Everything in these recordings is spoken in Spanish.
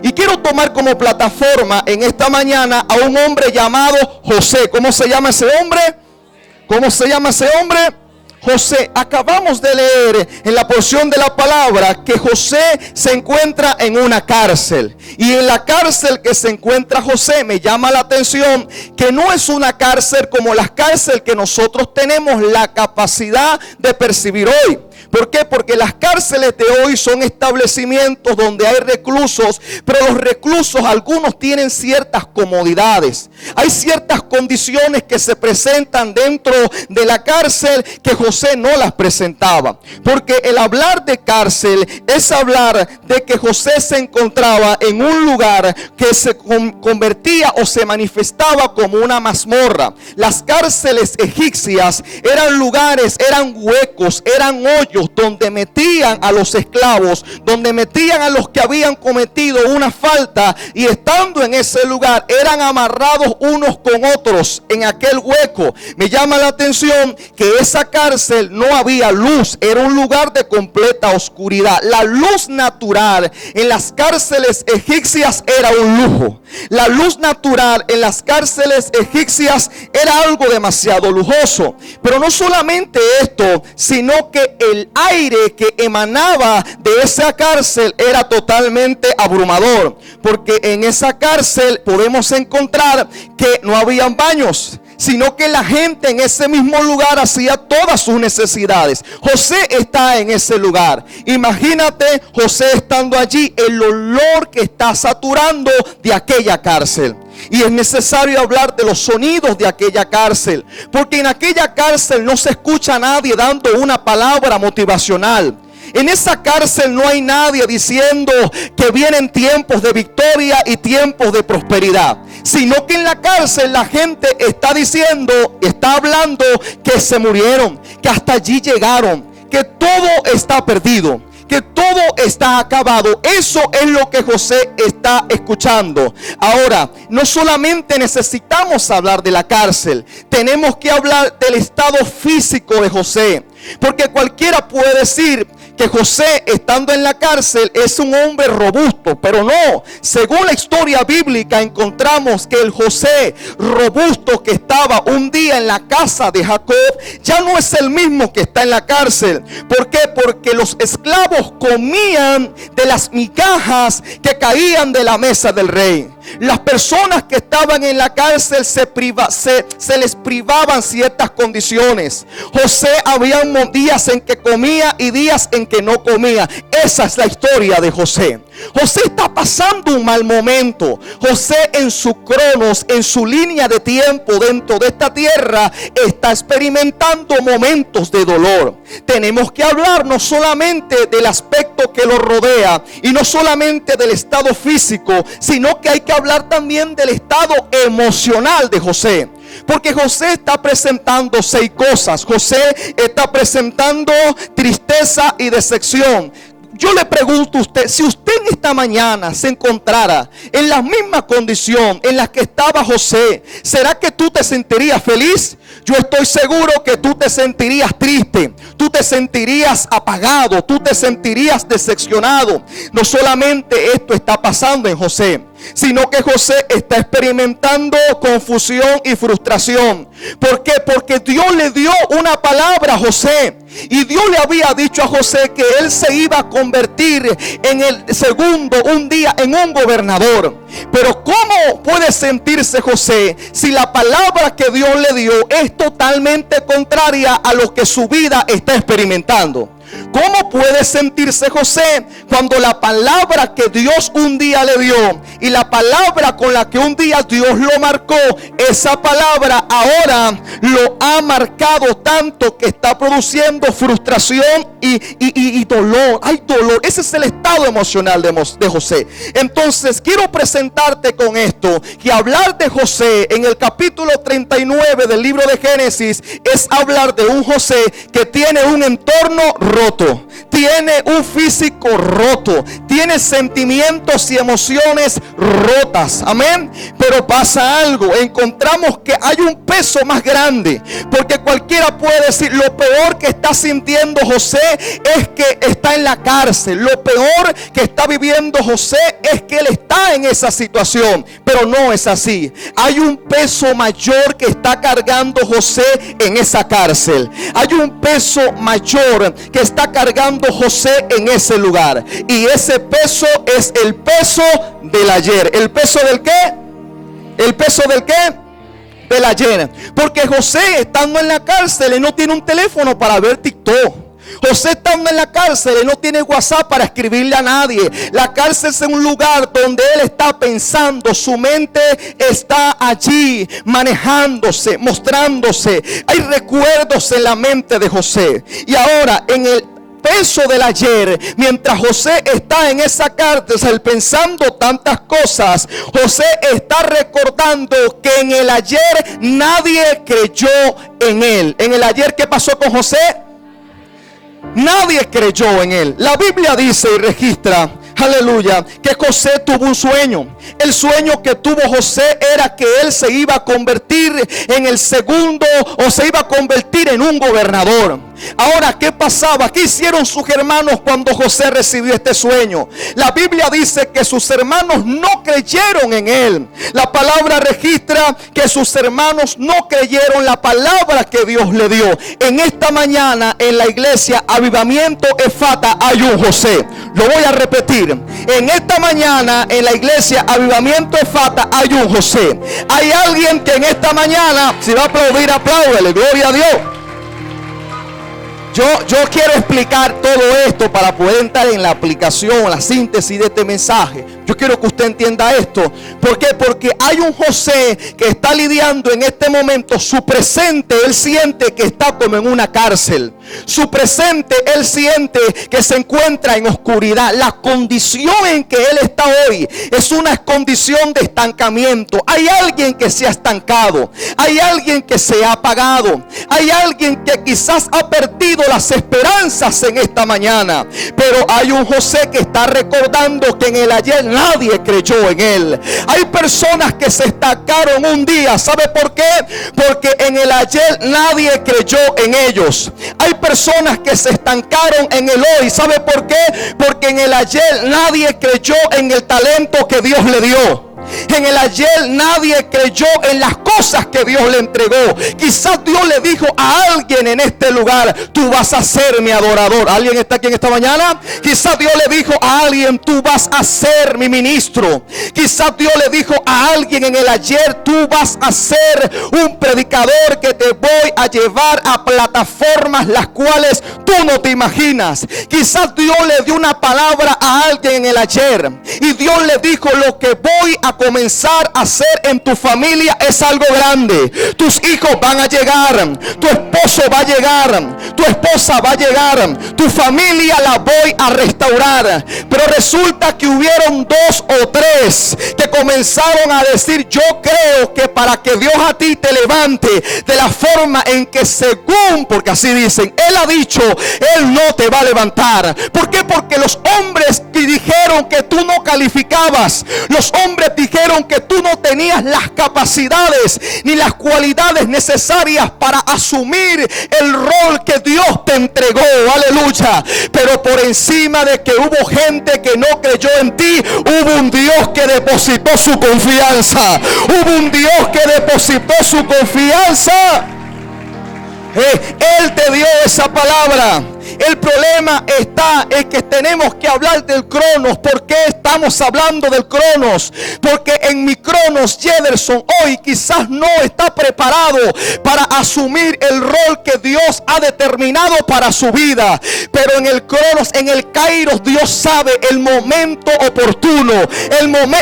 Y quiero tomar como plataforma en esta mañana a un hombre llamado José. ¿Cómo se llama ese hombre? ¿Cómo se llama ese hombre? José. Acabamos de leer en la porción de la palabra que José se encuentra en una cárcel. Y en la cárcel que se encuentra José, me llama la atención que no es una cárcel como las cárceles que nosotros tenemos la capacidad de percibir hoy. ¿Por qué? Porque las cárceles de hoy son establecimientos donde hay reclusos, pero los reclusos, algunos tienen ciertas comodidades. Hay ciertas condiciones que se presentan dentro de la cárcel que José no las presentaba. Porque el hablar de cárcel es hablar de que José se encontraba en un lugar que se convertía o se manifestaba como una mazmorra. Las cárceles egipcias eran lugares, eran huecos, eran hoyos donde metían a los esclavos, donde metían a los que habían cometido una falta, y estando en ese lugar eran amarrados unos con otros en aquel hueco. Me llama la atención que esa cárcel no había luz, era un lugar de completa oscuridad. La luz natural en las cárceles egipcias era un lujo. La luz natural en las cárceles egipcias era algo demasiado lujoso. Pero no solamente esto, sino que el aire que emanaba de esa cárcel era totalmente abrumador, porque en esa cárcel podemos encontrar que no habían baños, sino que la gente en ese mismo lugar hacía todas sus necesidades. José está en ese lugar. Imagínate José estando allí, el olor que está saturando de aquella cárcel. Y es necesario hablar de los sonidos de aquella cárcel, porque en aquella cárcel no se escucha a nadie dando una palabra motivacional. En esa cárcel no hay nadie diciendo que vienen tiempos de victoria y tiempos de prosperidad, sino que en la cárcel la gente está diciendo, está hablando que se murieron, que hasta allí llegaron, que todo está perdido, que todo está acabado. Eso es lo que José está escuchando. Ahora, no solamente necesitamos hablar de la cárcel, tenemos que hablar del estado físico de José, porque cualquiera puede decir que José, estando en la cárcel, es un hombre robusto, pero no. Según la historia bíblica encontramos que el José robusto que estaba un día en la casa de Jacob ya no es el mismo que está en la cárcel. ¿Por qué? Porque los esclavos comían de las migajas que caían de la mesa del rey. Las personas que estaban en la cárcel se les privaban ciertas condiciones. José había días en que comía y días en que no comía. Esa es la historia de José. José está pasando un mal momento. José en su cronos, en su línea de tiempo dentro de esta tierra, está experimentando momentos de dolor. Tenemos que hablar no solamente del aspecto que lo rodea y no solamente del estado físico, sino que hay que hablar también del estado emocional de José. Porque José está presentando 6 cosas. José está presentando tristeza y decepción. Yo le pregunto a usted, si usted en esta mañana se encontrara en la misma condición en la que estaba José, ¿será que tú te sentirías feliz? Yo estoy seguro que tú te sentirías triste, tú te sentirías apagado, tú te sentirías decepcionado. No solamente esto está pasando en José, sino que José está experimentando confusión y frustración. ¿Por qué? Porque Dios le dio una palabra a José, y Dios le había dicho a José que él se iba a convertir en el segundo, un día, en un gobernador. Pero ¿cómo puede sentirse José si la palabra que Dios le dio es totalmente contraria a lo que su vida está experimentando? ¿Cómo puede sentirse José cuando la palabra que Dios un día le dio y la palabra con la que un día Dios lo marcó, esa palabra ahora lo ha marcado tanto que está produciendo frustración y dolor? Hay dolor. Ese es el estado emocional de José. Entonces quiero presentarte con esto, que hablar de José en el capítulo 39 del libro de Génesis es hablar de un José que tiene un entorno roto, tiene un físico roto, tiene sentimientos y emociones rotas. Amén. Pero pasa algo, encontramos que hay un peso más grande, porque cualquiera puede decir: lo peor que está sintiendo José es que está en la cárcel, lo peor que está viviendo José es que él está en esa situación. Pero no es así. Hay un peso mayor que está cargando José en esa cárcel. Hay un peso mayor que está cargando José en ese lugar, y ese peso es el peso del ayer. ¿El peso del qué? ¿El peso del qué? Del ayer. Porque José, estando en la cárcel, no tiene un teléfono para ver TikTok. José, estando en la cárcel, no tiene WhatsApp para escribirle a nadie. La cárcel es un lugar donde él está pensando, su mente está allí manejándose, mostrándose. Hay recuerdos en la mente de José. Y ahora, en el peso del ayer, mientras José está en esa cárcel pensando tantas cosas, José está recordando que en el ayer nadie creyó en él. En el ayer, ¿qué pasó con José? Nadie creyó en él. La Biblia dice y registra, aleluya, que José tuvo un sueño. El sueño que tuvo José era que él se iba a convertir en el segundo, o se iba a convertir en un gobernador. Ahora, ¿qué pasaba? ¿Qué hicieron sus hermanos cuando José recibió este sueño? La Biblia dice que sus hermanos no creyeron en él. La palabra registra que sus hermanos no creyeron la palabra que Dios le dio. En esta mañana, en la iglesia Avivamiento Efata, hay un José. Lo voy a repetir. En esta mañana, en la iglesia Avivamiento Efata, hay un José. Hay alguien que en esta mañana, si va a aplaudir, apláudele, gloria a Dios. Yo quiero explicar todo esto para poder entrar en la aplicación, la síntesis de este mensaje. Yo quiero que usted entienda esto. ¿Por qué? Porque hay un José que está lidiando en este momento. Su presente, él siente que está como en una cárcel. Su presente, él siente que se encuentra en oscuridad. La condición en que él está hoy es una condición de estancamiento. Hay alguien que se ha estancado. Hay alguien que se ha apagado. Hay alguien que quizás ha perdido las esperanzas en esta mañana. Pero hay un José que está recordando que en el ayer nadie creyó en él. Hay personas que se estancaron un día. ¿Sabe por qué? Porque en el ayer nadie creyó en ellos. Hay personas que se estancaron en el hoy. ¿Sabe por qué? Porque en el ayer nadie creyó en el talento que Dios le dio. En el ayer nadie creyó en las cosas que Dios le entregó. Quizás Dios le dijo a alguien en este lugar: tú vas a ser mi adorador. ¿Alguien está aquí en esta mañana? Quizás Dios le dijo a alguien: tú vas a ser mi ministro. Quizás Dios le dijo a alguien en el ayer: tú vas a ser un predicador que te voy a llevar a plataformas las cuales tú no te imaginas. Quizás Dios le dio una palabra a alguien en el ayer y Dios le dijo: lo que voy a comenzar a hacer en tu familia es algo grande. Tus hijos van a llegar, tu esposo va a llegar, tu esposa va a llegar, tu familia la voy a restaurar. Pero resulta que hubieron 2 o 3 que comenzaron a decir: yo creo que para que Dios a ti te levante de la forma en que, según, porque así dicen, Él ha dicho, Él no te va a levantar. ¿Por qué? Porque los hombres que dijeron que tú no calificabas, los hombres dijeron que tú no tenías las capacidades ni las cualidades necesarias para asumir el rol que Dios te entregó. Aleluya. Pero por encima de que hubo gente que no creyó en ti, hubo un Dios que depositó su confianza. Hubo un Dios que depositó su confianza. Él te dio esa palabra. El problema está en que tenemos que hablar del Cronos. ¿Por qué estamos hablando del Cronos? Porque en mi Cronos, Jederson hoy quizás no está preparado para asumir el rol que Dios ha determinado para su vida. Pero en el Cronos, en el Kairos, Dios sabe el momento oportuno.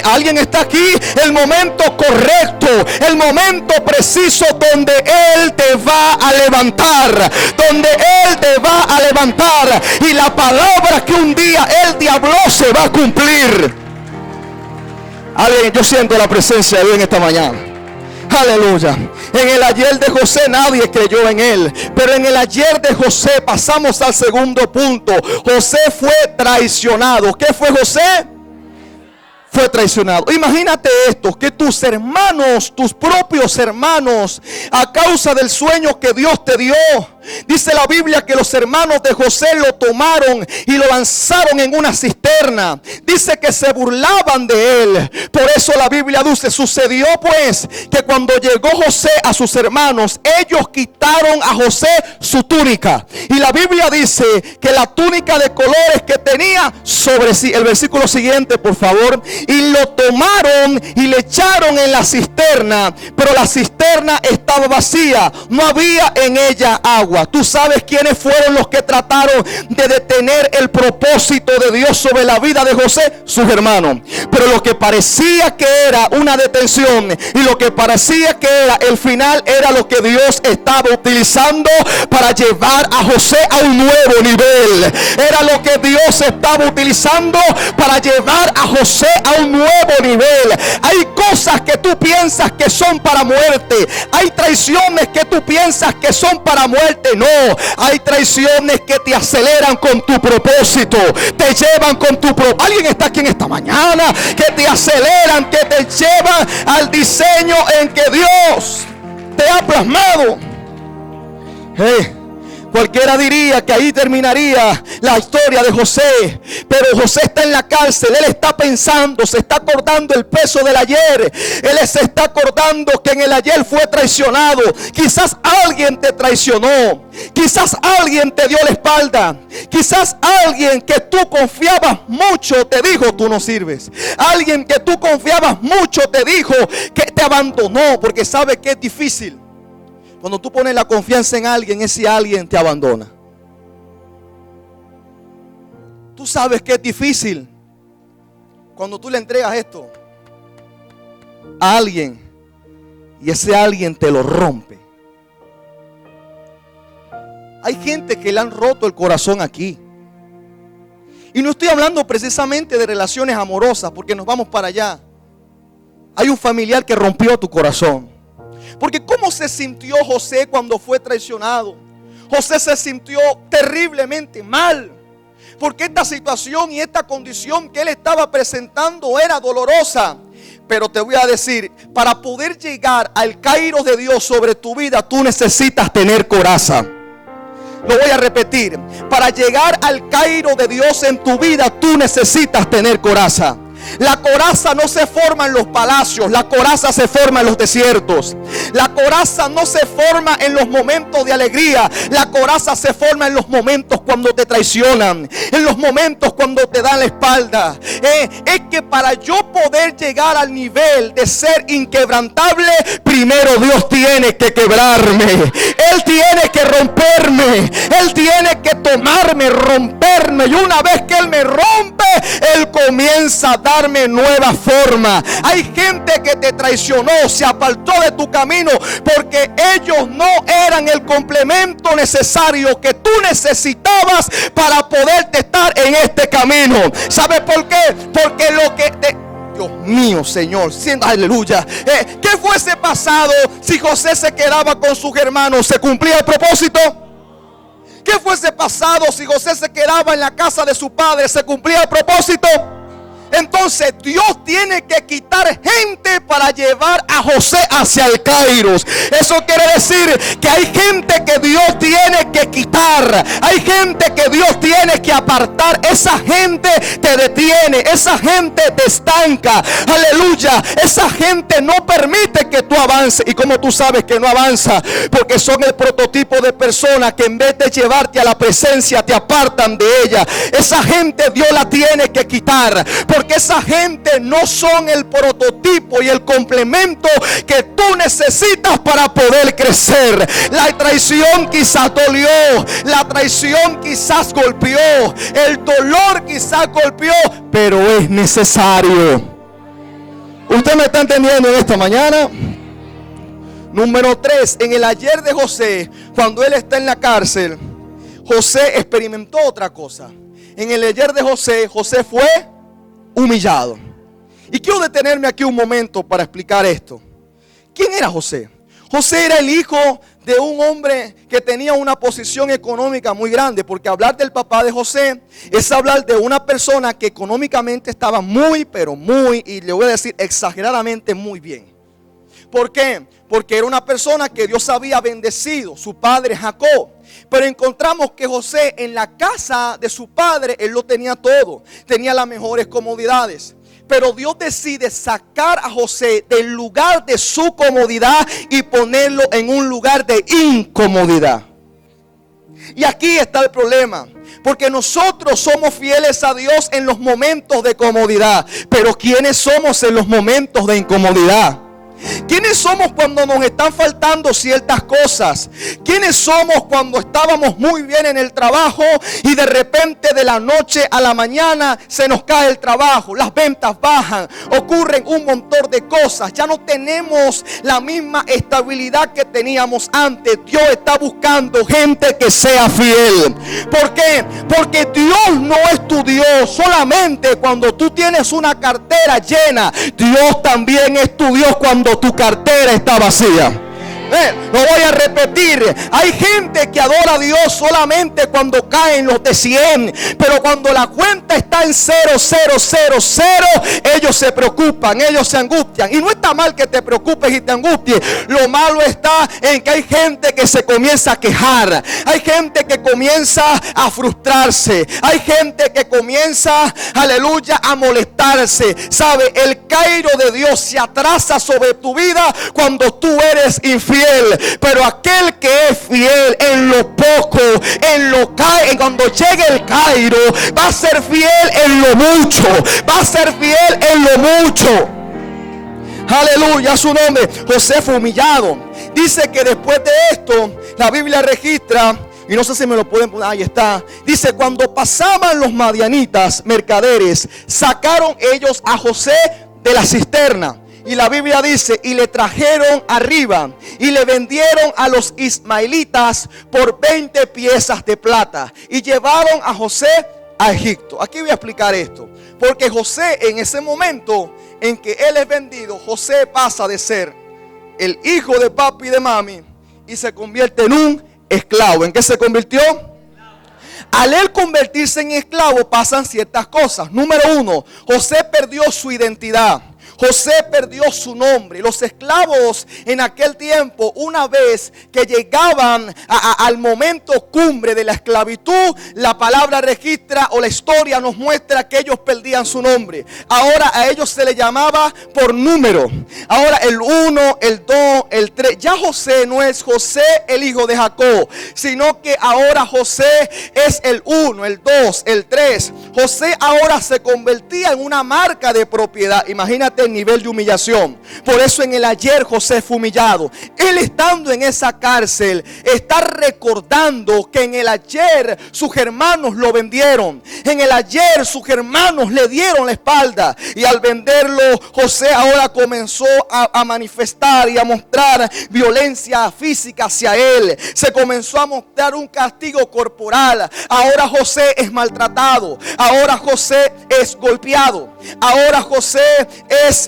¿Alguien está aquí? El momento correcto, el momento preciso donde Él te va a levantar. Donde Él te va a levantar. Y la palabra que un día Él te habló se va a cumplir. Alguien, yo siento la presencia de Dios en esta mañana. Aleluya. En el ayer de José nadie creyó en él. Pero en el ayer de José pasamos al segundo punto. José fue traicionado. ¿Qué fue José? Fue traicionado. Imagínate esto, que tus hermanos, tus propios hermanos, a causa del sueño que Dios te dio, dice la Biblia que los hermanos de José lo tomaron y lo lanzaron en una cisterna. Dice que se burlaban de él. Por eso la Biblia dice, sucedió pues que cuando llegó José a sus hermanos, ellos quitaron a José su túnica. Y la Biblia dice que la túnica de colores que tenía sobre sí, el versículo siguiente por favor, y lo tomaron y le echaron en la cisterna, pero la cisterna estaba vacía, no había en ella agua. Tú sabes quiénes fueron los que trataron de detener el propósito de Dios sobre la vida de José, sus hermanos. Pero lo que parecía que era una detención y lo que parecía que era el final, era lo que Dios estaba utilizando para llevar a José a un nuevo nivel. Era lo que Dios estaba utilizando para llevar a José a un nuevo nivel. Hay cosas que tú piensas que son para muerte. Hay traiciones que tú piensas que son para muerte. No, hay traiciones que te aceleran con tu propósito. Te llevan con tu propósito. Alguien está aquí en esta mañana que te aceleran, que te llevan al diseño en que Dios te ha plasmado. Cualquiera diría que ahí terminaría la historia de José. Pero José está en la cárcel. Él está pensando, se está acordando el peso del ayer. Él se está acordando que en el ayer fue traicionado. Quizás alguien te traicionó. Quizás alguien te dio la espalda. Quizás alguien que tú confiabas mucho te dijo, tú no sirves. Alguien que tú confiabas mucho te dijo que te abandonó. Porque sabe que es difícil cuando tú pones la confianza en alguien, ese alguien te abandona. Tú sabes que es difícil cuando tú le entregas esto a alguien y ese alguien te lo rompe. Hay gente que le han roto el corazón aquí. Y no estoy hablando precisamente de relaciones amorosas, porque nos vamos para allá. Hay un familiar que rompió tu corazón. Porque ¿cómo se sintió José cuando fue traicionado? José se sintió terriblemente mal. Porque esta situación y esta condición que él estaba presentando era dolorosa. Pero te voy a decir, para poder llegar al Kairos de Dios sobre tu vida, tú necesitas tener coraza. Lo voy a repetir. Para llegar al Kairos de Dios en tu vida, tú necesitas tener coraza. La coraza no se forma en los palacios, la coraza se forma en los desiertos. La coraza no se forma en los momentos de alegría, la coraza se forma en los momentos cuando te traicionan, en los momentos cuando te dan la espalda. Es que para yo poder llegar al nivel de ser inquebrantable, primero Dios tiene que quebrarme. Él tiene que romperme, Él tiene que tomarme, romperme. Y una vez que Él me rompe, Él comienza a darme nueva forma. Hay gente que te traicionó, se apartó de tu camino porque ellos no eran el complemento necesario que tú necesitabas para poderte estar en este camino. ¿Sabes por qué? Porque lo que Dios mío, Señor, siendo aleluya. ¿Qué fuese pasado si José se quedaba con sus hermanos? ¿Se cumplía el propósito? ¿Qué fuese pasado si José se quedaba en la casa de su padre? ¿Se cumplía el propósito? Entonces Dios tiene que quitar gente para llevar a José hacia el Kairos. Eso quiere decir que hay gente que Dios tiene que quitar. Hay gente que Dios tiene que apartar. Esa gente te detiene. Esa gente te estanca. Aleluya. Esa gente no permite que tú avances. ¿Y cómo tú sabes que no avanza? Porque son el prototipo de personas que en vez de llevarte a la presencia te apartan de ella. Esa gente Dios la tiene que quitar. Porque esa gente no son el prototipo y el complemento que tú necesitas para poder crecer. La traición quizás dolió, la traición quizás golpeó, el dolor quizás golpeó, pero es necesario. ¿Usted me está entendiendo en esta mañana? Número 3, en el ayer de José, cuando él está en la cárcel, José experimentó otra cosa. En el ayer de José, José fue humillado. Y quiero detenerme aquí un momento para explicar esto. ¿Quién era José? José era el hijo de un hombre que tenía una posición económica muy grande, porque hablar del papá de José es hablar de una persona que económicamente estaba muy, pero muy, y le voy a decir exageradamente muy bien. ¿Por qué? Porque era una persona que Dios había bendecido, su padre Jacob. Pero encontramos que José en la casa de su padre, él lo tenía todo, tenía las mejores comodidades. Pero Dios decide sacar a José del lugar de su comodidad y ponerlo en un lugar de incomodidad. Y aquí está el problema, porque nosotros somos fieles a Dios en los momentos de comodidad, pero ¿quiénes somos en los momentos de incomodidad? ¿Quiénes somos cuando nos están faltando ciertas cosas? ¿Quiénes somos cuando estábamos muy bien en el trabajo y de repente de la noche a la mañana se nos cae el trabajo? Las ventas bajan, ocurren un montón de cosas. Ya no tenemos la misma estabilidad que teníamos antes. Dios está buscando gente que sea fiel. ¿Por qué? Porque Dios no es tu Dios solamente cuando tú tienes una cartera llena. Dios también es tu Dios cuando tu cartera está vacía. Lo voy a repetir. Hay gente que adora a Dios solamente cuando caen los de 100, pero cuando la cuenta está en 0, ellos se preocupan, ellos se angustian. Y no está mal que te preocupes y te angusties. Lo malo está en que hay gente que se comienza a quejar. Hay gente que comienza a frustrarse. Hay gente que comienza, aleluya, a molestarse. ¿Sabe? El cairo de Dios se atrasa sobre tu vida cuando tú eres infiel. Pero aquel que es fiel en lo poco, cuando llegue el cairo, va a ser fiel en lo mucho. Va a ser fiel en lo mucho. Aleluya, su nombre. José fue humillado. Dice que después de esto, la Biblia registra, y no sé si me lo pueden poner, ahí está. Dice, cuando pasaban los madianitas mercaderes, sacaron ellos a José de la cisterna. Y la Biblia dice, y le trajeron arriba y le vendieron a los ismaelitas por 20 piezas de plata. Y llevaron a José a Egipto. Aquí voy a explicar esto. Porque José, en ese momento en que él es vendido, José pasa de ser el hijo de papi y de mami y se convierte en un esclavo. ¿En qué se convirtió? Al él convertirse en esclavo pasan ciertas cosas. Número 1, José perdió su identidad. José perdió su nombre. Los esclavos en aquel tiempo, una vez que llegaban al momento cumbre de la esclavitud, la palabra registra o la historia nos muestra que ellos perdían su nombre. Ahora a ellos se les llamaba por número. Ahora el 1, el 2, el 3. Ya José no es José el hijo de Jacob, sino que ahora José es el 1, el 2, el 3. José ahora se convertía en una marca de propiedad. Imagínate el nivel de humillación. Por eso en el ayer José fue humillado. Él estando en esa cárcel está recordando que en el ayer sus hermanos lo vendieron. En el ayer sus hermanos le dieron la espalda. Y al venderlo, José ahora comenzó a manifestar y a mostrar violencia física hacia él. Se comenzó a mostrar un castigo corporal. Ahora José es maltratado. Ahora José es golpeado. Ahora José es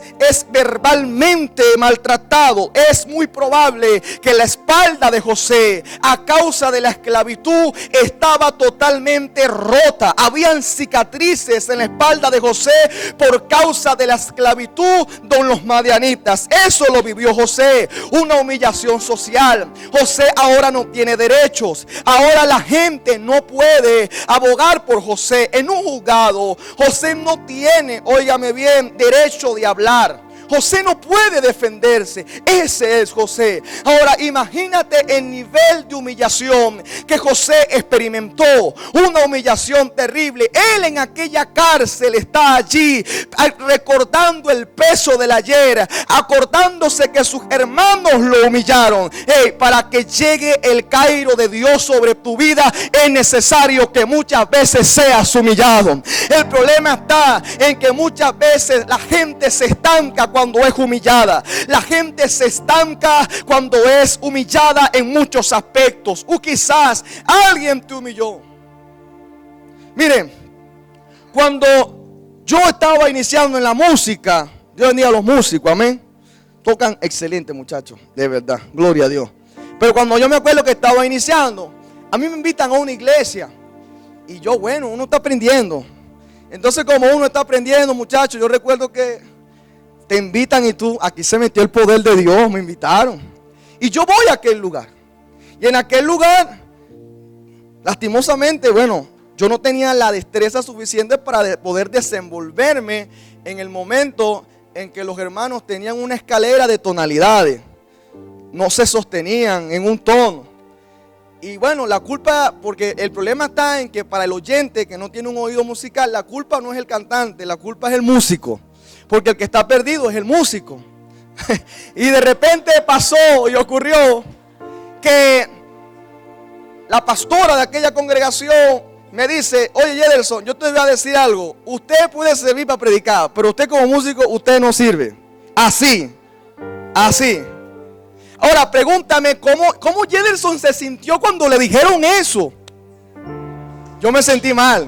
verbalmente maltratado. Es muy probable que la espalda de José, a causa de la esclavitud, estaba totalmente rota. Habían cicatrices en la espalda de José por causa de la esclavitud de los madianitas. Eso lo vivió José, una humillación social. José ahora no tiene derechos. Ahora la gente no puede abogar por José en un juzgado. José no tiene, óigame bien, derecho de hablar. José no puede defenderse. Ese es José. Ahora imagínate el nivel de humillación que José experimentó. Una humillación terrible. Él en aquella cárcel está allí recordando el peso del ayer, acordándose que sus hermanos lo humillaron. Para que llegue el cairo de Dios sobre tu vida es necesario que muchas veces seas humillado. El problema está en que muchas veces la gente se estanca cuando es humillada. La gente se estanca cuando es humillada en muchos aspectos. O quizás alguien te humilló. Miren, cuando yo estaba iniciando en la música, Dios bendiga a los músicos, amén. tocan excelente, muchachos, de verdad, gloria a Dios. Pero cuando yo me acuerdo que estaba iniciando, a mí me invitan a una iglesia y yo, bueno, uno está aprendiendo. Entonces, como uno está aprendiendo, muchachos, yo recuerdo que te invitan y tú, aquí se metió el poder de Dios, me invitaron. Y yo voy a aquel lugar. Y en aquel lugar, lastimosamente, bueno, yo no tenía la destreza suficiente para poder desenvolverme en el momento en que los hermanos tenían una escalera de tonalidades. No se sostenían en un tono. Y bueno, la culpa, porque el problema está en que para el oyente que no tiene un oído musical, la culpa no es el cantante, la culpa es el músico. Porque el que está perdido es el músico. Y de repente pasó y ocurrió que la pastora de aquella congregación me dice: oye, Yederson, yo te voy a decir algo. Usted puede servir para predicar, pero usted como músico, usted no sirve. Así. Ahora pregúntame, ¿cómo Yederson se sintió cuando le dijeron eso? Yo me sentí mal.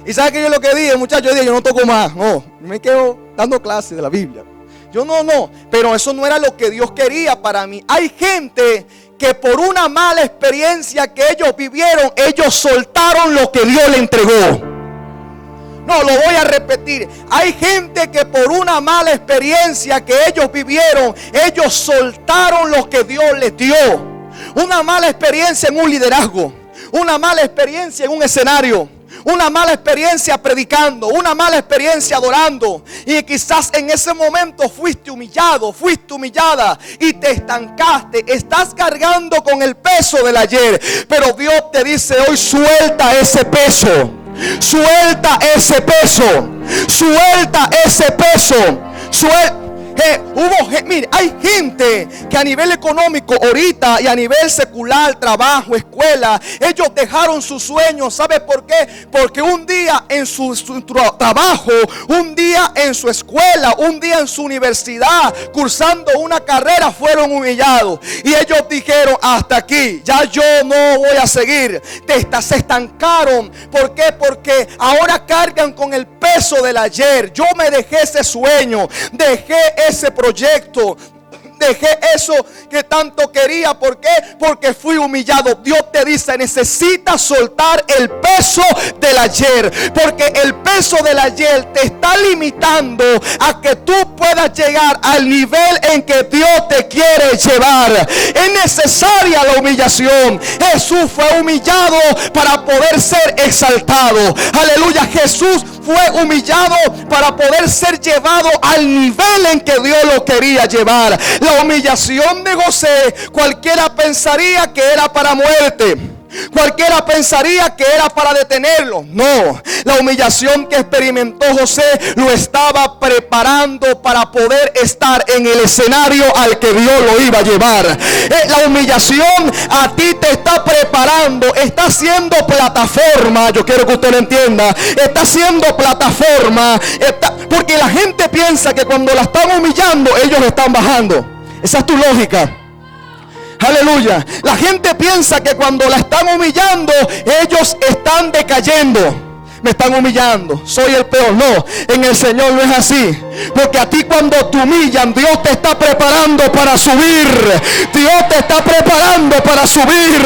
¿Y sabe qué yo lo que dije, muchachos? Yo dije, yo no toco más. No, me quedo dando clases de la Biblia. Yo no. Pero eso no era lo que Dios quería para mí. Hay gente que por una mala experiencia que ellos vivieron, ellos soltaron lo que Dios le entregó. No, lo voy a repetir. Hay gente que por una mala experiencia que ellos vivieron, ellos soltaron lo que Dios les dio. Una mala experiencia en un liderazgo, una mala experiencia en un escenario, una mala experiencia predicando, una mala experiencia adorando. Y quizás en ese momento fuiste humillado, fuiste humillada y te estancaste. Estás cargando con el peso del ayer. Pero Dios te dice hoy: suelta ese peso. Suelta ese peso. Suelta ese peso. Mire, hay gente que a nivel económico ahorita y a nivel secular, trabajo, escuela, ellos dejaron sus sueños. ¿Sabe por qué? Porque un día en su trabajo, un día en su escuela, un día en su universidad, cursando una carrera, fueron humillados. Y ellos dijeron: hasta aquí, ya yo no voy a seguir. Se estancaron. ¿Por qué? Porque ahora cargan con el peso del ayer. Yo me dejé ese sueño, dejé ese proyecto, dejé eso que tanto quería. ¿Por qué? Porque fui humillado. Dios te dice: necesitas soltar el peso del ayer, porque el peso del ayer te está limitando a que tú puedas llegar al nivel en que Dios te quiere llevar. Es necesaria la humillación. Jesús fue humillado para poder ser exaltado. Aleluya. Jesús fue humillado para poder ser llevado al nivel en que Dios lo quería llevar. La humillación de José, cualquiera pensaría que era para muerte. Cualquiera pensaría que era para detenerlo. No, la humillación que experimentó José lo estaba preparando para poder estar en el escenario al que Dios lo iba a llevar. La humillación a ti te está preparando, está haciendo plataforma. Yo quiero que usted lo entienda. Está haciendo plataforma, porque la gente piensa que cuando la están humillando, ellos lo están bajando. Esa es tu lógica. Aleluya. La gente piensa que cuando la están humillando, ellos están decayendo. Me están humillando, soy el peor. No, en el Señor no es así. Porque a ti cuando te humillan, Dios te está preparando para subir. Dios te está preparando para subir.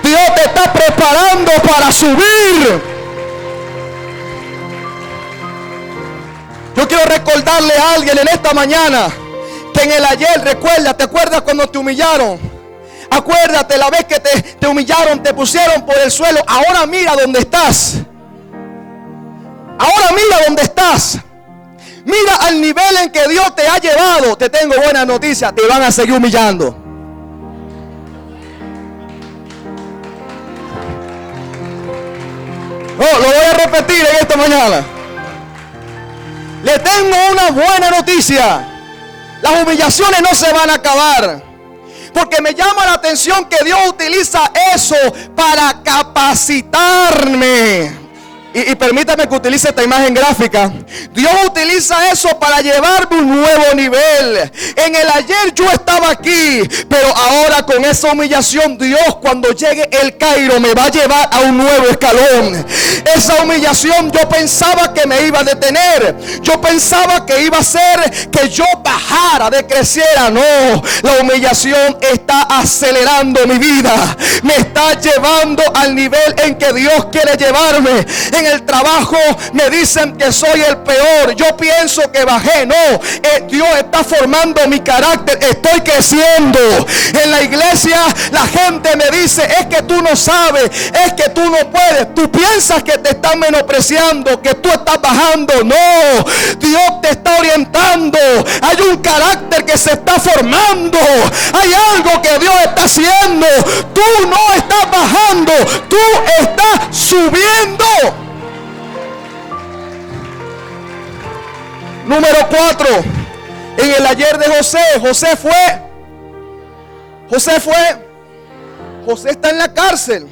Dios te está preparando para subir. Yo quiero recordarle a alguien en esta mañana que en el ayer, ¿te acuerdas cuando te humillaron? Acuérdate la vez que te humillaron, te pusieron por el suelo. Ahora mira dónde estás. Ahora mira dónde estás. Mira al nivel en que Dios te ha llevado. Te tengo buenas noticias, te van a seguir humillando. No, lo voy a repetir en esta mañana. Le tengo una buena noticia. Las humillaciones no se van a acabar. Porque me llama la atención que Dios utiliza eso para capacitarme. Y permítame que utilice esta imagen gráfica. Dios utiliza eso para llevarme a un nuevo nivel. En el ayer yo estaba aquí, pero ahora con esa humillación, Dios, cuando llegue el Cairo, me va a llevar a un nuevo escalón. Esa humillación yo pensaba que me iba a detener. Yo pensaba que iba a hacer que yo bajara, decreciera. No, la humillación está acelerando mi vida. Me está llevando al nivel en que Dios quiere llevarme. En el trabajo me dicen que soy el peor. Yo pienso que bajé. No, Dios está formando mi carácter. Estoy creciendo. En la iglesia la gente me dice: es que tú no sabes, es que tú no puedes. Tú piensas que te están menospreciando, que tú estás bajando. No, Dios te está orientando. Hay un carácter que se está formando. Hay algo que Dios está haciendo. Tú no estás bajando, tú estás subiendo. Número 4. En el ayer de José. José está en la cárcel.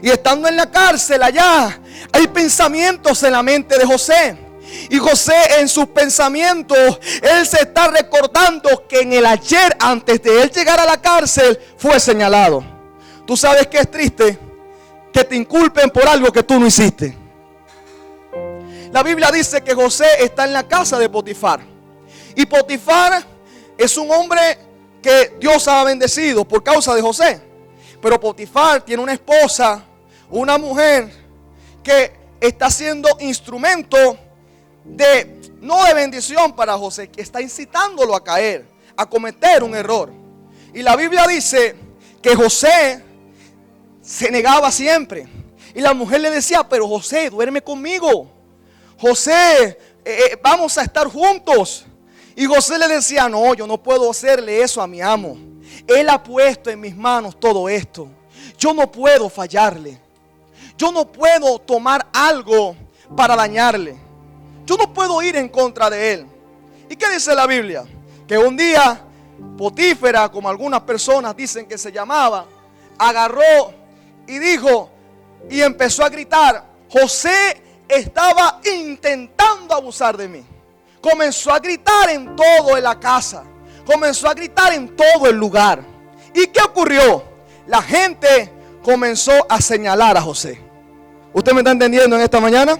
Y estando en la cárcel allá, hay pensamientos en la mente de José. Y José, en sus pensamientos, él se está recordando que en el ayer, antes de él llegar a la cárcel, fue señalado. Tú sabes que es triste que te inculpen por algo que tú no hiciste. La Biblia dice que José está en la casa de Potifar. Y Potifar es un hombre que Dios ha bendecido por causa de José. Pero Potifar tiene una esposa, una mujer que está siendo instrumento no de bendición para José, que está incitándolo a caer, a cometer un error. Y la Biblia dice que José se negaba siempre. Y la mujer le decía: pero José, duerme conmigo. José, vamos a estar juntos. Y José le decía: no, yo no puedo hacerle eso a mi amo. Él ha puesto en mis manos todo esto. Yo no puedo fallarle. Yo no puedo tomar algo para dañarle. Yo no puedo ir en contra de él. ¿Y qué dice la Biblia? Que un día Potífera, como algunas personas dicen que se llamaba, agarró y dijo, y empezó a gritar: José estaba intentando abusar de mí. Comenzó a gritar en toda la casa. Comenzó a gritar en todo el lugar. ¿Y qué ocurrió? La gente comenzó a señalar a José. ¿Usted me está entendiendo en esta mañana?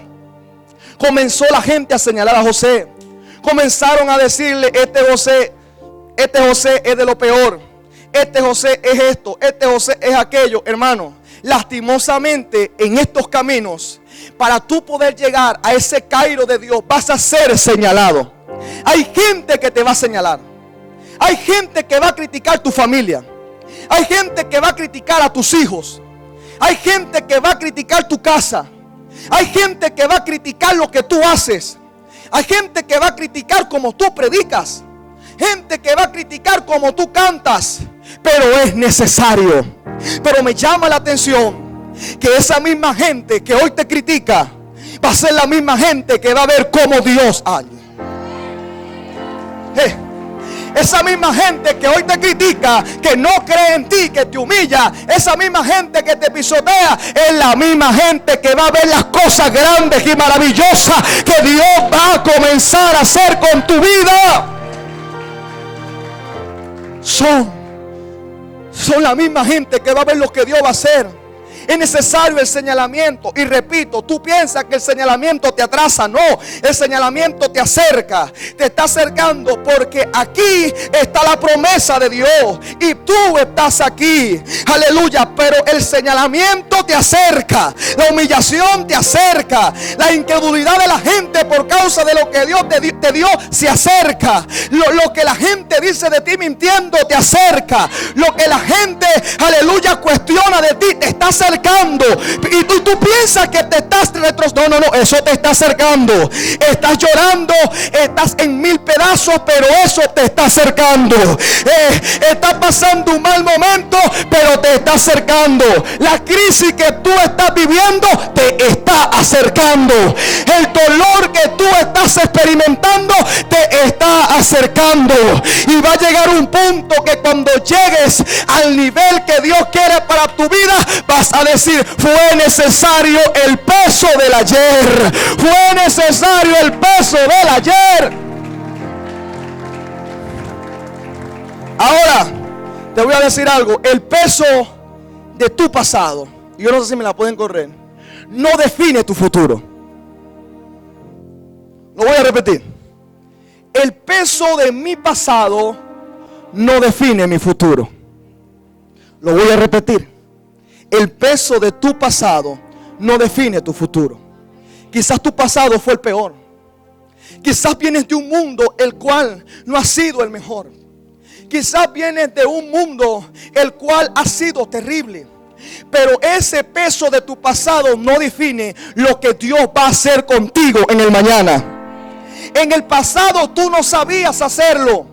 Comenzó la gente a señalar a José. Comenzaron a decirle: este José es de lo peor. Este José es esto, este José es aquello. Hermano, lastimosamente en estos caminos, para tú poder llegar a ese Cairo de Dios, vas a ser señalado. Hay gente que te va a señalar. Hay gente que va a criticar tu familia. Hay gente que va a criticar a tus hijos. Hay gente que va a criticar tu casa. Hay gente que va a criticar lo que tú haces. Hay gente que va a criticar cómo tú predicas. Gente que va a criticar cómo tú cantas. Pero es necesario. Pero me llama la atención que esa misma gente que hoy te critica va a ser la misma gente que va a ver cómo Dios hay. Esa misma gente que hoy te critica, que no cree en ti, que te humilla, esa misma gente que te pisotea, es la misma gente que va a ver las cosas grandes y maravillosas que Dios va a comenzar a hacer con tu vida. Son la misma gente que va a ver lo que Dios va a hacer. Es necesario el señalamiento. Y repito, tú piensas que el señalamiento te atrasa. No, el señalamiento te acerca. Te está acercando porque aquí está la promesa de Dios. Y tú estás aquí. Aleluya. Pero el señalamiento te acerca. La humillación te acerca. La incredulidad de la gente por causa de lo que Dios te dio se acerca. Lo que la gente dice de ti mintiendo te acerca. Lo que la gente, aleluya, cuestiona de ti te está acercando. Y tú piensas que te estás retrocediendo. No, eso te está acercando. Estás llorando, estás en 1000 pedazos, pero eso te está acercando. Estás pasando un mal momento, pero te está acercando. La crisis que tú estás viviendo te está acercando. El dolor que tú estás experimentando te está acercando. Y va a llegar un punto que cuando llegues al nivel que Dios quiere para tu vida, vas a decir, fue necesario el peso del ayer. Fue necesario el peso del ayer. Ahora, te voy a decir algo. El peso de tu pasado, y yo no sé si me la pueden correr, no define tu futuro. Lo voy a repetir. El peso de mi pasado no define mi futuro. Lo voy a repetir. El peso de tu pasado no define tu futuro. Quizás tu pasado fue el peor. Quizás vienes de un mundo el cual no ha sido el mejor. Quizás vienes de un mundo el cual ha sido terrible. Pero ese peso de tu pasado no define lo que Dios va a hacer contigo en el mañana. En el pasado tú no sabías hacerlo.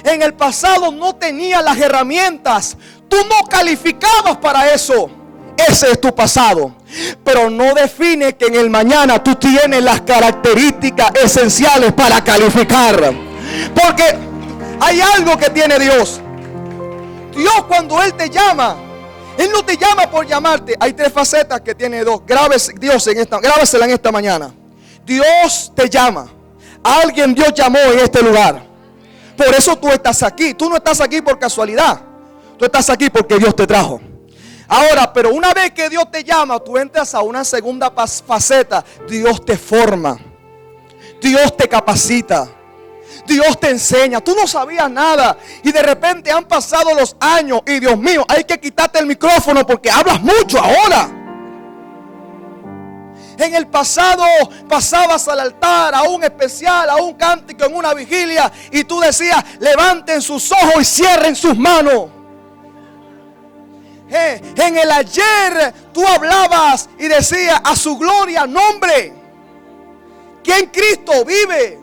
En el pasado no tenías las herramientas. Tú no calificabas para eso. Ese es tu pasado. Pero no define que en el mañana tú tienes las características esenciales para calificar. Porque hay algo que tiene Dios. Dios, cuando Él te llama, Él no te llama por llamarte. Hay 3 facetas que tiene Dios. Grábesela en esta mañana. Dios te llama. Alguien Dios llamó en este lugar. Por eso tú estás aquí. Tú no estás aquí por casualidad. Tú estás aquí porque Dios te trajo. Ahora, pero una vez que Dios te llama, tú entras a una segunda faceta. Dios te forma. Dios te capacita. Dios te enseña. Tú no sabías nada y de repente han pasado los años y Dios mío, hay que quitarte el micrófono porque hablas mucho ahora. En el pasado pasabas al altar, a un especial, a un cántico, en una vigilia, y tú decías, levanten sus ojos y cierren sus manos. En el ayer tú hablabas y decías, a su gloria nombre, que en Cristo vive.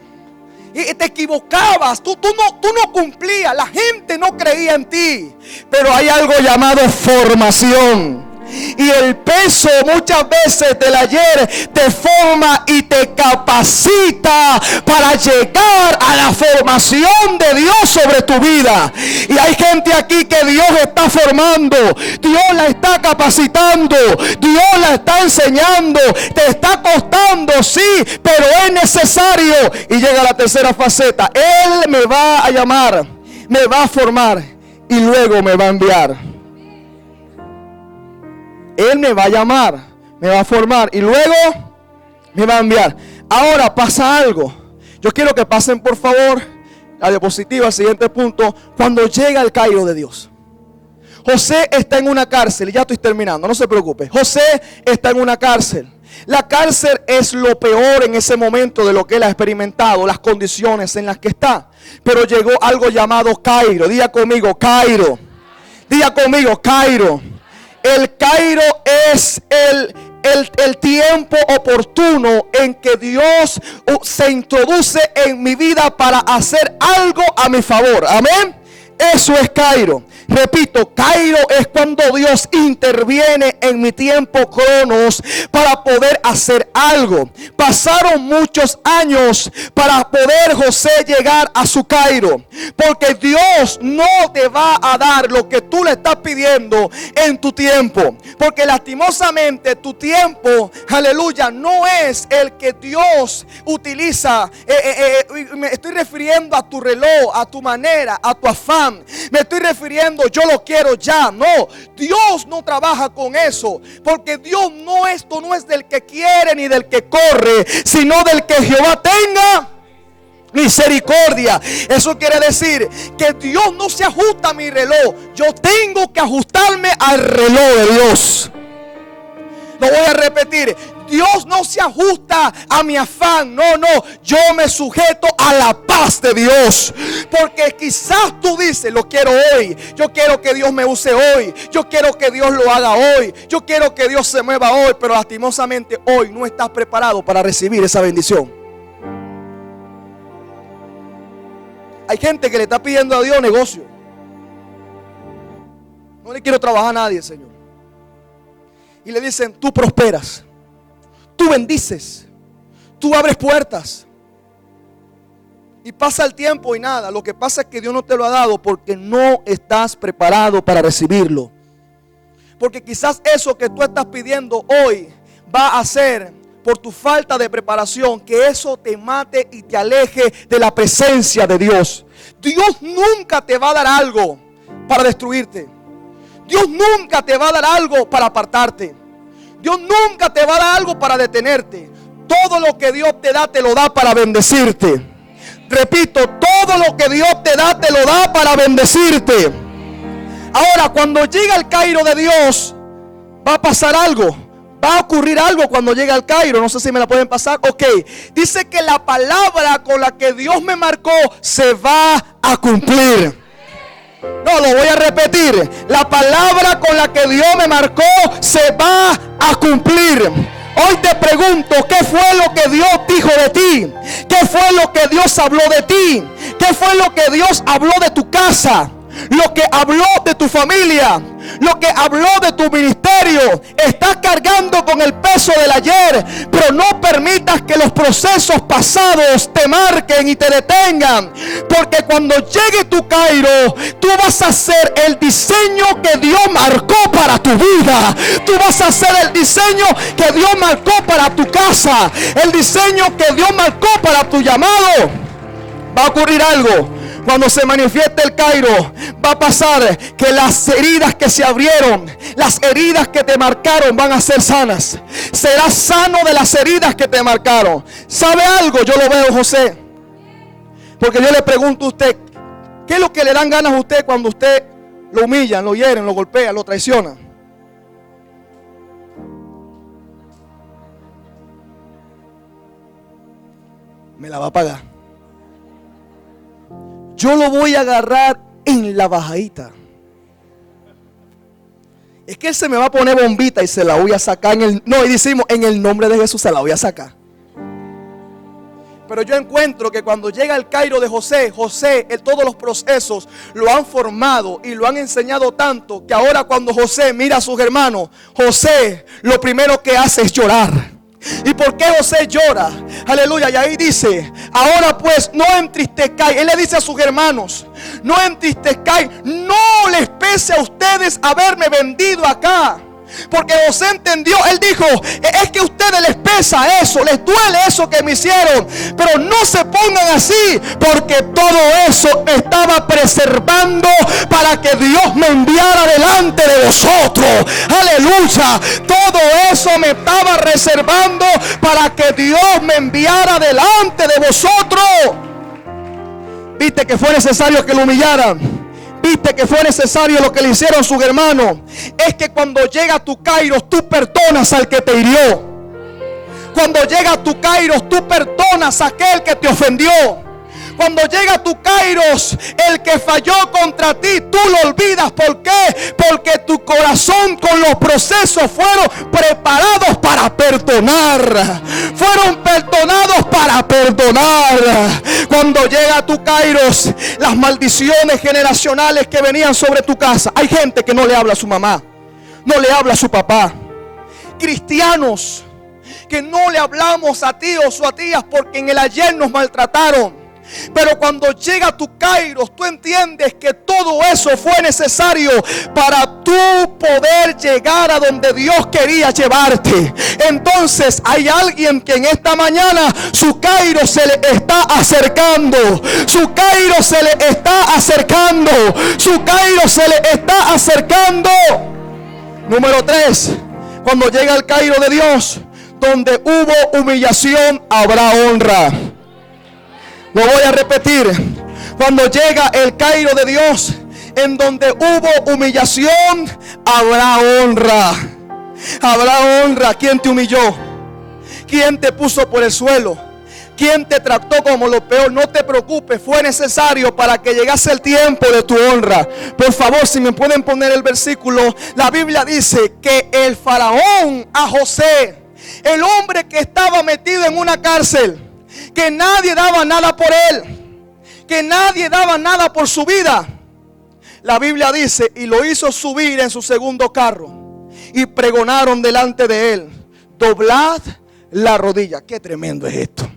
Y te equivocabas, tú no cumplías, la gente no creía en ti. Pero hay algo llamado formación. Y el peso muchas veces del ayer te forma y te capacita para llegar a la formación de Dios sobre tu vida. Y hay gente aquí que Dios está formando, Dios la está capacitando, Dios la está enseñando. Te está costando, sí, pero es necesario. Y llega la tercera faceta. Él me va a llamar, me va a formar y luego me va a enviar. Él me va a llamar, me va a formar y luego me va a enviar. Ahora pasa algo. Yo quiero que pasen por favor la diapositiva, al siguiente punto. Cuando llega el Cairo de Dios. José está en una cárcel. Ya estoy terminando, no se preocupe. José está en una cárcel. La cárcel es lo peor en ese momento de lo que él ha experimentado, las condiciones en las que está. Pero llegó algo llamado Cairo. Diga conmigo, Cairo. Diga conmigo, Cairo. El Cairo es el tiempo oportuno en que Dios se introduce en mi vida para hacer algo a mi favor. Amén. Eso es Cairo. Repito, Cairo es cuando Dios interviene en mi tiempo cronos para poder hacer algo. Pasaron muchos años para poder José llegar a su Cairo, porque Dios no te va a dar lo que tú le estás pidiendo en tu tiempo, porque lastimosamente tu tiempo, aleluya, no es el que Dios utiliza. Me estoy refiriendo a tu reloj, a tu manera, a tu afán. Me estoy refiriendo, yo lo quiero ya. No, Dios no trabaja con eso, porque Dios esto no es del que quiere ni del que corre, sino del que Jehová tenga misericordia. Eso quiere decir que Dios no se ajusta a mi reloj, yo tengo que ajustarme al reloj de Dios. Lo voy a repetir. Dios no se ajusta a mi afán. No, yo me sujeto a la paz de Dios. Porque quizás tú dices, lo quiero hoy. Yo quiero que Dios me use hoy. Yo quiero que Dios lo haga hoy. Yo quiero que Dios se mueva hoy. Pero lastimosamente hoy no estás preparado para recibir esa bendición. Hay gente que le está pidiendo a Dios negocio. No le quiero trabajar a nadie, Señor. Y le dicen, tú prosperas, tú bendices, tú abres puertas. Y pasa el tiempo y nada. Lo que pasa es que Dios no te lo ha dado porque no estás preparado para recibirlo. Porque quizás eso que tú estás pidiendo hoy va a ser por tu falta de preparación, que eso te mate y te aleje de la presencia de Dios. Dios nunca te va a dar algo para destruirte. Dios nunca te va a dar algo para apartarte. Dios nunca te va a dar algo para detenerte. Todo lo que Dios te lo da para bendecirte. Repito, todo lo que Dios te lo da para bendecirte. Ahora, cuando llega el Cairo de Dios, va a pasar algo. Va a ocurrir algo cuando llega el Cairo. No sé si me la pueden pasar. Ok. Dice que la palabra con la que Dios me marcó se va a cumplir. No, lo voy a repetir. La palabra con la que Dios me marcó se va a cumplir. Hoy te pregunto, ¿qué fue lo que Dios dijo de ti? ¿Qué fue lo que Dios habló de ti? ¿Qué fue lo que Dios habló de tu casa? Lo que habló de tu familia, lo que habló de tu ministerio. Estás cargando con el peso del ayer, pero no permitas que los procesos pasados te marquen y te detengan, porque cuando llegue tu Cairo, tú vas a hacer el diseño que Dios marcó para tu vida. Tú vas a hacer el diseño que Dios marcó para tu casa, el diseño que Dios marcó para tu llamado. Va a ocurrir algo. Cuando se manifieste el Cairo, va a pasar que las heridas que se abrieron, las heridas que te marcaron van a ser sanas. Serás sano de las heridas que te marcaron. ¿Sabe algo? Yo lo veo, José. Porque yo le pregunto a usted, ¿qué es lo que le dan ganas a usted cuando usted lo humillan, lo hieren, lo golpean, lo traicionan? Me la va a pagar. Yo lo voy a agarrar en la bajadita. Es que él se me va a poner bombita y se la voy a sacar y decimos, en el nombre de Jesús se la voy a sacar. Pero yo encuentro que cuando llega el Cairo de José, en todos los procesos lo han formado y lo han enseñado tanto, que ahora cuando José mira a sus hermanos, José lo primero que hace es llorar. ¿Y por qué José llora? Aleluya. Y ahí dice, ahora pues no entristezcáis. Él le dice a sus hermanos, no entristezcáis, no les pese a ustedes haberme vendido acá. Porque José entendió, él dijo, es que a ustedes les pesa eso, les duele eso que me hicieron, pero no se pongan así, porque todo eso estaba preservando para que Dios me enviara delante de vosotros. Aleluya. Todo eso me estaba reservando para que Dios me enviara delante de vosotros. Viste que fue necesario que lo humillaran. Viste que fue necesario lo que le hicieron sus hermanos. Es que cuando llega tu Cairo, tú perdonas al que te hirió. Cuando llega tu Cairo, tú perdonas a aquel que te ofendió. Cuando llega tu Kairos, el que falló contra ti, tú lo olvidas. ¿Por qué? Porque tu corazón con los procesos fueron preparados para perdonar. Fueron perdonados para perdonar. Cuando llega tu Kairos, las maldiciones generacionales que venían sobre tu casa. Hay gente que no le habla a su mamá, no le habla a su papá. Cristianos que no le hablamos a tíos o a tías porque en el ayer nos maltrataron. Pero cuando llega tu Kairos, tú entiendes que todo eso fue necesario para tú poder llegar a donde Dios quería llevarte. Entonces hay alguien que en esta mañana su Kairos se le está acercando. Su Kairos se le está acercando. Su Kairos se le está acercando. Número 3. Cuando llega el Cairo de Dios, donde hubo humillación, habrá honra. Lo voy a repetir. Cuando llega el Cairo de Dios, en donde hubo humillación, habrá honra. Habrá honra. ¿Quién te humilló? ¿Quién te puso por el suelo? ¿Quién te trató como lo peor? No te preocupes, fue necesario para que llegase el tiempo de tu honra. Por favor, si me pueden poner el versículo. La Biblia dice que el faraón a José, el hombre que estaba metido en una cárcel, que nadie daba nada por él, que nadie daba nada por su vida, la Biblia dice, y lo hizo subir en su segundo carro, y pregonaron delante de él, doblad la rodilla. Qué tremendo es esto.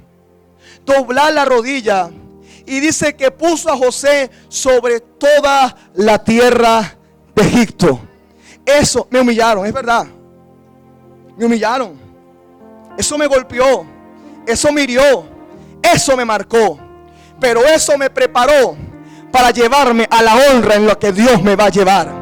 Doblar la rodilla. Y dice que puso a José sobre toda la tierra de Egipto. Eso me humillaron, es verdad. Me humillaron. Eso me golpeó. Eso me hirió. Eso me marcó. Pero eso me preparó para llevarme a la honra en lo que Dios me va a llevar.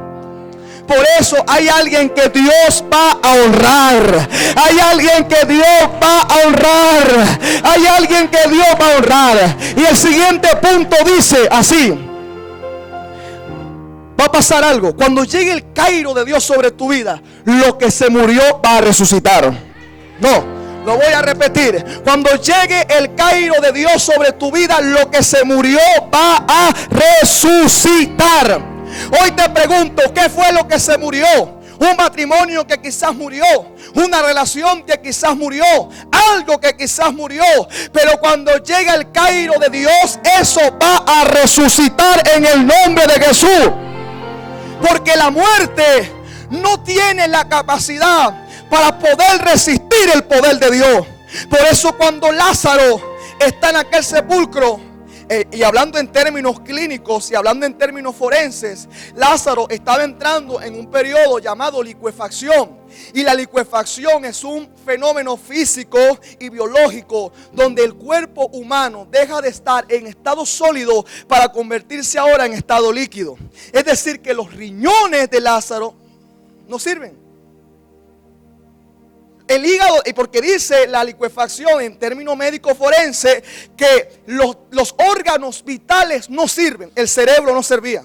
Por eso hay alguien que Dios va a honrar. Hay alguien que Dios va a honrar. Hay alguien que Dios va a honrar. Y el siguiente punto dice así: va a pasar algo. Cuando llegue el Cairo de Dios sobre tu vida, lo que se murió va a resucitar. No, lo voy a repetir. Cuando llegue el Cairo de Dios sobre tu vida, lo que se murió va a resucitar. Hoy te pregunto, ¿qué fue lo que se murió? Un matrimonio que quizás murió, una relación que quizás murió, algo que quizás murió. Pero cuando llega el Cairo de Dios, eso va a resucitar en el nombre de Jesús. Porque la muerte no tiene la capacidad para poder resistir el poder de Dios. Por eso cuando Lázaro está en aquel sepulcro, y hablando en términos clínicos y hablando en términos forenses, Lázaro estaba entrando en un periodo llamado licuefacción. Y la licuefacción es un fenómeno físico y biológico donde el cuerpo humano deja de estar en estado sólido para convertirse ahora en estado líquido. Es decir, que los riñones de Lázaro no sirven. El hígado, y porque dice la licuefacción en términos médicos forense que los órganos vitales no sirven, el cerebro no servía.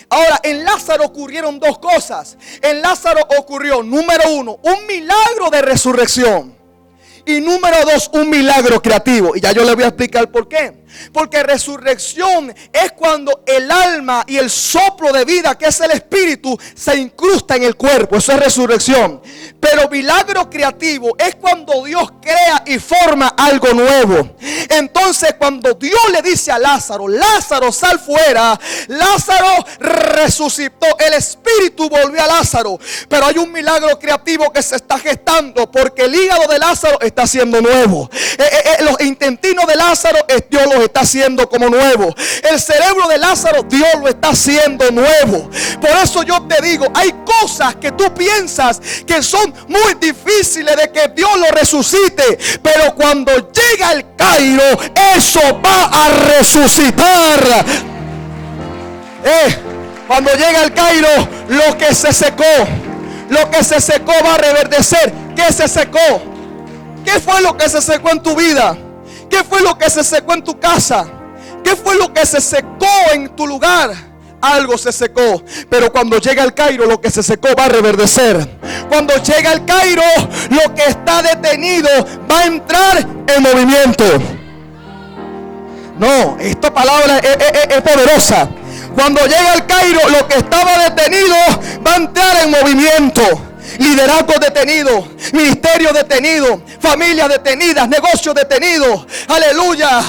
Ahora, en Lázaro ocurrieron dos cosas. En Lázaro ocurrió, número uno, un milagro de resurrección. Y número dos, un milagro creativo. Y ya yo le voy a explicar por qué. Porque resurrección es cuando el alma y el soplo de vida, que es el espíritu, se incrusta en el cuerpo. Eso es resurrección. Pero milagro creativo es cuando Dios crea y forma algo nuevo. Entonces cuando Dios le dice a Lázaro, Lázaro, sal fuera, Lázaro resucitó. El espíritu volvió a Lázaro. Pero hay un milagro creativo que se está gestando, porque el hígado de Lázaro está siendo nuevo. Los intestinos de Lázaro, Dios los está haciendo como nuevo. El cerebro de Lázaro, Dios lo está haciendo nuevo. Por eso yo te digo, hay cosas que tú piensas que son muy difíciles de que Dios lo resucite, pero cuando llega el Cairo, eso va a resucitar. Cuando llega el Cairo, lo que se secó va a reverdecer. ¿Qué se secó? ¿Qué fue lo que se secó en tu vida? ¿Qué fue lo que se secó en tu casa? ¿Qué fue lo que se secó en tu lugar? Algo se secó. Pero cuando llega el Cairo, lo que se secó va a reverdecer. Cuando llega el Cairo, lo que está detenido va a entrar en movimiento. No, esta palabra es poderosa. Cuando llega el Cairo, lo que estaba detenido va a entrar en movimiento. Liderazgo detenido, ministerio detenido, familias detenidas, negocios detenidos, aleluya,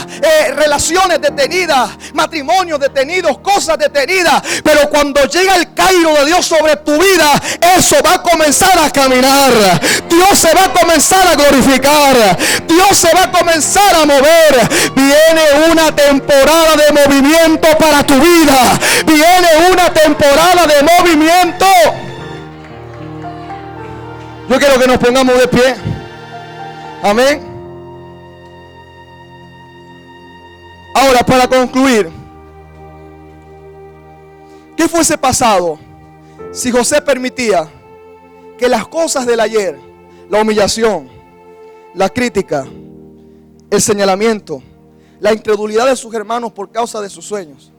relaciones detenidas, matrimonios detenidos, cosas detenidas. Pero cuando llega el Cairo de Dios sobre tu vida, eso va a comenzar a caminar. Dios se va a comenzar a glorificar. Dios se va a comenzar a mover. Viene una temporada de movimiento para tu vida. Viene una temporada de movimiento. Yo quiero que nos pongamos de pie. Amén. Ahora, para concluir, ¿qué fuese pasado si José permitía que las cosas del ayer, la humillación, la crítica, el señalamiento, la incredulidad de sus hermanos por causa de sus sueños,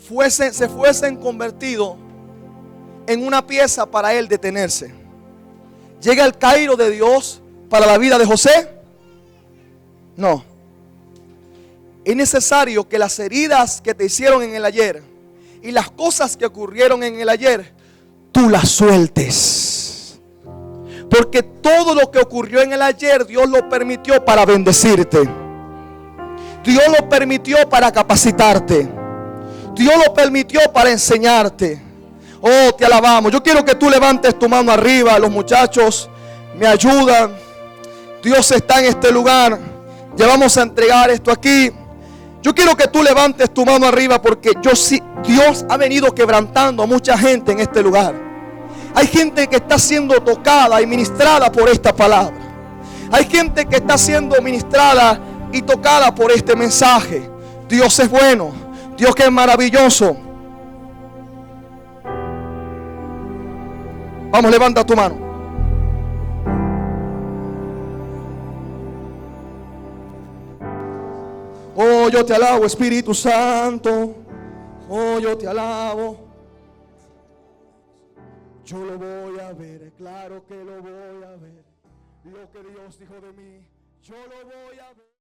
se fuesen convertidos en una pieza para él detenerse? ¿Llega el Cairo de Dios para la vida de José? No. Es necesario que las heridas que te hicieron en el ayer y las cosas que ocurrieron en el ayer, tú las sueltes. Porque todo lo que ocurrió en el ayer, Dios lo permitió para bendecirte. Dios lo permitió para capacitarte. Dios lo permitió para enseñarte. Oh, te alabamos. Yo quiero que tú levantes tu mano arriba. Los muchachos me ayudan. Dios está en este lugar. Ya vamos a entregar esto aquí. Yo quiero que tú levantes tu mano arriba, porque Dios ha venido quebrantando a mucha gente en este lugar. Hay gente que está siendo tocada y ministrada por esta palabra. Hay gente que está siendo ministrada y tocada por este mensaje. Dios es bueno. Dios que es maravilloso. Vamos, levanta tu mano. Oh, yo te alabo, Espíritu Santo. Oh, yo te alabo. Yo lo voy a ver, claro que lo voy a ver. Lo que Dios dijo de mí, yo lo voy a ver.